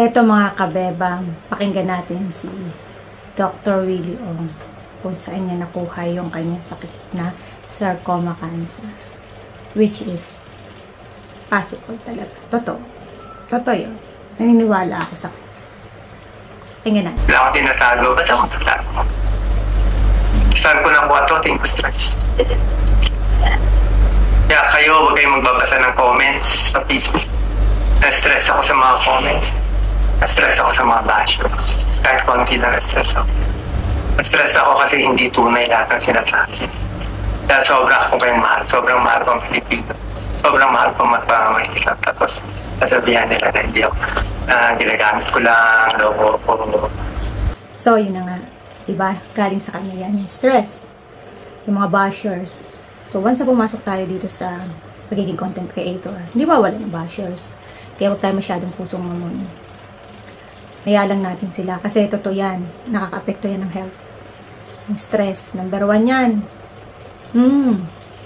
Eto mga kabebang, pakinggan natin si Dr. Willie Ong kung saan niya nakuha yung kanyang sakit na sarcoma cancer. Which is possible talaga. Totoo. Totoo yun. Naniniwala ako sa kanya. Pakinggan natin. Wala ako tinatago. Ba't ako tatago? Saan ko nakuha ito? Think stress. Kaya kayo, huwag kayong magbabasa ng comments sa Facebook. Na-stress ako sa mga comments. Na-stress ako sa mga bashers. Kahit konti lang na-stress ako. Na-stress ako kasi hindi tunay lahat ng sinasabi. Dahil sobrang ako kayong mahal. Sobrang mahal ko ang Pilipino. Sobrang mahal ko magpamahirap. Tapos, sasabihan nila na hindi ako. Ginagamit ko lang, loko ko. So, yun na nga. Diba? Galing sa kanya yan. Yung stress. Yung mga bashers. So, once na pumasok tayo dito sa pagiging content creator, hindi ba wala ng bashers? Kaya huwag tayo masyadong pusong mamon. Kaya lang natin sila. Kasi totoo yan. Nakaka-apekto yan ng health. Yung stress. Number 1 yan.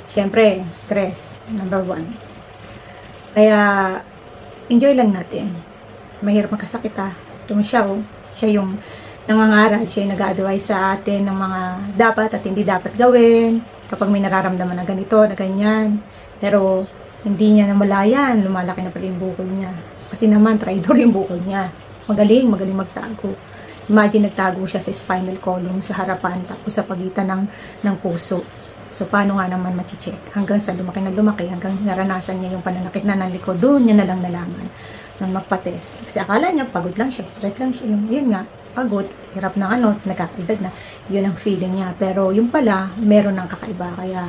Siyempre, stress. Number 1. Kaya, enjoy lang natin. Mahirap magkasakit ha. Siya yung nangangaral. Siya yung nag-a-advise sa atin ng mga dapat at hindi dapat gawin. Kapag may nararamdaman na ganito, na ganyan. Pero, hindi niya namalayan. Lumalaki na pala yung bukol niya. Kasi naman, traidor yung bukol niya. Magaling magtago. Imagine, nagtago siya sa spinal column, sa harapan, tapos sa pagitan ng puso. So, paano nga naman machi-check? Hanggang sa lumaki na lumaki, hanggang naranasan niya yung pananakit na ng likod, doon niya na lang nalaman nang magpa-test. Kasi akala niya, pagod lang siya, stress lang siya. Yun nga, pagod, hirap na nagkakaedad na. Yun ang feeling niya. Pero yung pala, meron ng kakaiba. Kaya,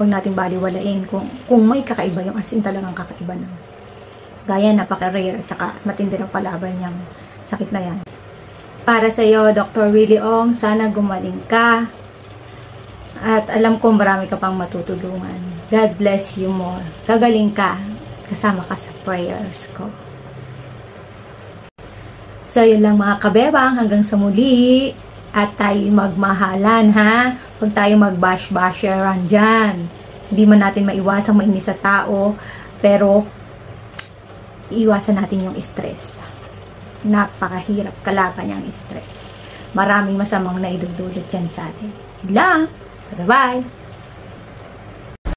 huwag natin baliwalain kung may kakaiba, yung asin talagang kakaiba na. Gaya, napaka-rare at saka matindi ng palaban niyang sakit na yan. Para sa iyo, Dr. Willie Ong, sana gumaling ka. At alam ko marami ka pang matutulungan. God bless you more. Gagaling ka. Kasama ka sa prayers ko. So, yun lang mga kabebang. Hanggang sa muli. At tayo magmahalan, ha? Huwag tayo mag-bash-basheran dyan. Hindi man natin maiwasang mainis sa tao. Pero, iwasan natin yung stress. Napakahirap kalaban yung stress. Maraming masamang naidudulot dyan sa atin. Yun lang. Bye-bye!